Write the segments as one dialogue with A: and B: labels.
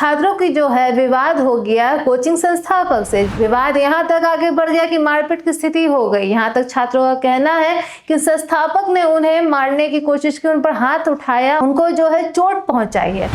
A: छात्रों की जो है विवाद हो गया कोचिंग संस्थापक से। विवाद यहाँ तक आगे बढ़ गया कि मारपीट की स्थिति हो गई। यहाँ तक छात्रों का कहना है कि संस्थापक ने उन्हें मारने की कोशिश की, उन पर हाथ उठाया, उनको जो है चोट पहुंचाई है।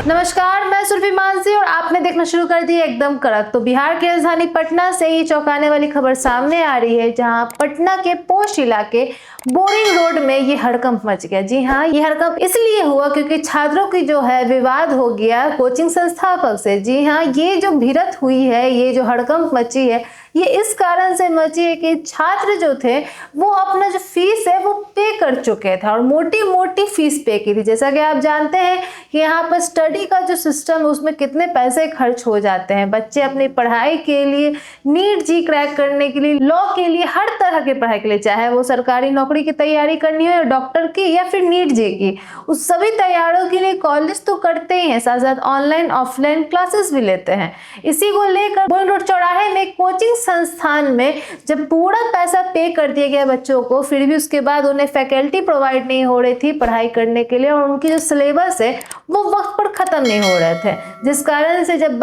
A: नमस्कार, मैं सुरभि मानसी और आपने देखना शुरू कर दिया एकदम कड़क। तो बिहार की राजधानी पटना से ही चौंकाने वाली खबर सामने आ रही है, जहां पटना के पोश इलाके बोरिंग रोड में ये हड़कंप मच गया। जी हाँ, ये हड़कंप इसलिए हुआ क्योंकि छात्रों की जो है विवाद हो गया कोचिंग संस्थापक से। जी हाँ, ये जो भिड़ंत हुई है, ये जो हड़कंप मची है, ये इस कारण से मची है कि छात्र जो थे वो अपना जो फीस है वो पे कर चुके थे और मोटी मोटी फीस पे की थी। जैसा कि आप जानते हैं कि यहाँ पर स्टडी का जो सिस्टम है उसमें कितने पैसे खर्च हो जाते हैं। बच्चे अपनी पढ़ाई के लिए, नीट जी क्रैक करने के लिए, लॉ के लिए, हर तरह की पढ़ाई के लिए, चाहे वो सरकारी नौकरी की तैयारी करनी हो या डॉक्टर की या फिर नीट जी की, उस सभी तैयारियों के लिए कॉलेज तो करते ही हैं, साथ साथ ऑनलाइन ऑफलाइन क्लासेस भी लेते हैं। इसी को लेकर बोरिंग रोड चौराहे में कोचिंग संस्थान में जब पूरा पैसा पे कर दिया गया बच्चों को, फिर भी उसके बाद उन्हें फैकल्टी प्रोवाइड नहीं हो रही थी पढ़ाई करने के लिए और उनकी जो सिलेबस है वो वक्त पर खत्म नहीं हो रहे थे। जिस कारण से जब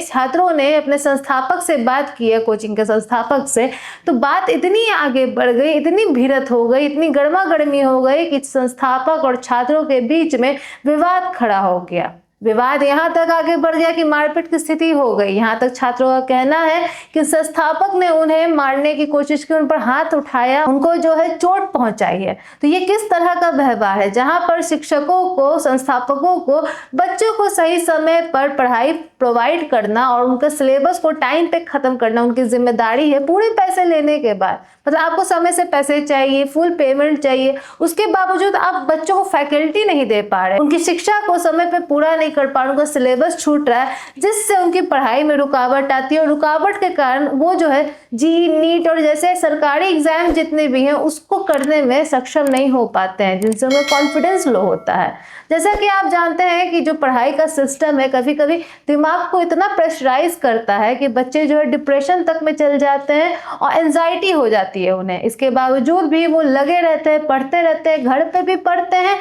A: छात्रों ने अपने संस्थापक से बात की है, कोचिंग के संस्थापक से, तो बात इतनी आगे बढ़ गई, इतनी भिड़ंत हो गई, इतनी गर्मा गर्मी हो गई कि संस्थापक और छात्रों के बीच में विवाद खड़ा हो गया। विवाद यहाँ तक आगे बढ़ गया कि मारपीट की स्थिति हो गई। यहाँ तक छात्रों का कहना है कि संस्थापक ने उन्हें मारने की कोशिश की, उन पर हाथ उठाया, उनको जो है चोट पहुंचाई है। तो ये किस तरह का व्यवहार है, जहां पर शिक्षकों को, संस्थापकों को बच्चों को सही समय पर पढ़ाई प्रोवाइड करना और उनका सिलेबस को टाइम पे खत्म करना उनकी जिम्मेदारी है। पूरे पैसे लेने के बाद, मतलब आपको समय से पैसे चाहिए, फुल पेमेंट चाहिए, उसके बावजूद आप बच्चों को फैकल्टी नहीं दे पा रहे, उनकी शिक्षा को समय पे पूरा नहीं कर पा रहे, उनका सिलेबस छूट रहा है, जिससे उनकी पढ़ाई में रुकावट आती है और रुकावट के कारण वो जो है जी, नीट और जैसे सरकारी एग्जाम जितने भी हैं उसको करने में सक्षम नहीं हो पाते हैं, जिनसे उनका कॉन्फिडेंस लो होता है। जैसा कि आप जानते हैं कि जो पढ़ाई का सिस्टम है कभी कभी दिमाग को इतना प्रेशराइज करता है कि बच्चे जो है डिप्रेशन तक में चल जाते हैं और एंजाइटी हो जाती है उन्हें। इसके बावजूद भी वो लगे रहते हैं, पढ़ते रहते हैं, घर पे भी पढ़ते हैं,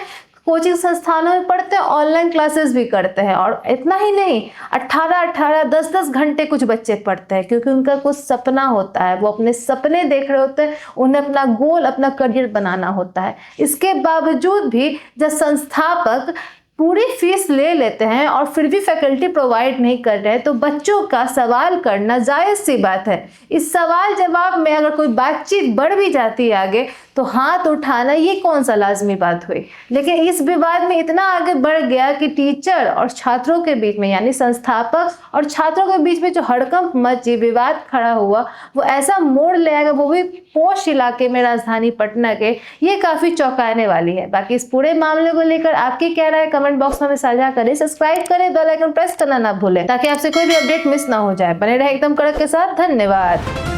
A: कोचिंग संस्थानों में पढ़ते हैं, ऑनलाइन क्लासेस भी करते हैं। और इतना ही नहीं, 18-18, 10-10 घंटे कुछ बच्चे पढ़ते हैं क्योंकि उनका कुछ सपना होता है, वो अपने सपने देख रहे होते हैं, उन्हें अपना गोल, अपना करियर बनाना होता है। इसके बावजूद भी जब संस्थापक पूरी फीस ले लेते हैं और फिर भी फैकल्टी प्रोवाइड नहीं कर रहे हैं, तो बच्चों का सवाल करना जायज़ सी बात है। इस सवाल जवाब में अगर कोई बातचीत बढ़ भी जाती है आगे, तो हाथ उठाना ये कौन सा लाजमी बात हुई। लेकिन इस विवाद में इतना आगे बढ़ गया कि टीचर और छात्रों के बीच में, यानी संस्थापक और छात्रों के बीच में जो हड़कंप मची, विवाद खड़ा हुआ, वो ऐसा मोड़ ले आएगा, वो भी पोश इलाके में राजधानी पटना के, ये काफ़ी चौंकाने वाली है। बाकी इस पूरे मामले को लेकर आपकी क्या राय है, कमेंट बॉक्स में साझा करें, सब्सक्राइब करें, बेल आइकन प्रेस करना ना भूलें ताकि आपसे कोई भी अपडेट मिस ना हो जाए। बने रहे एकदम कड़क के साथ। धन्यवाद।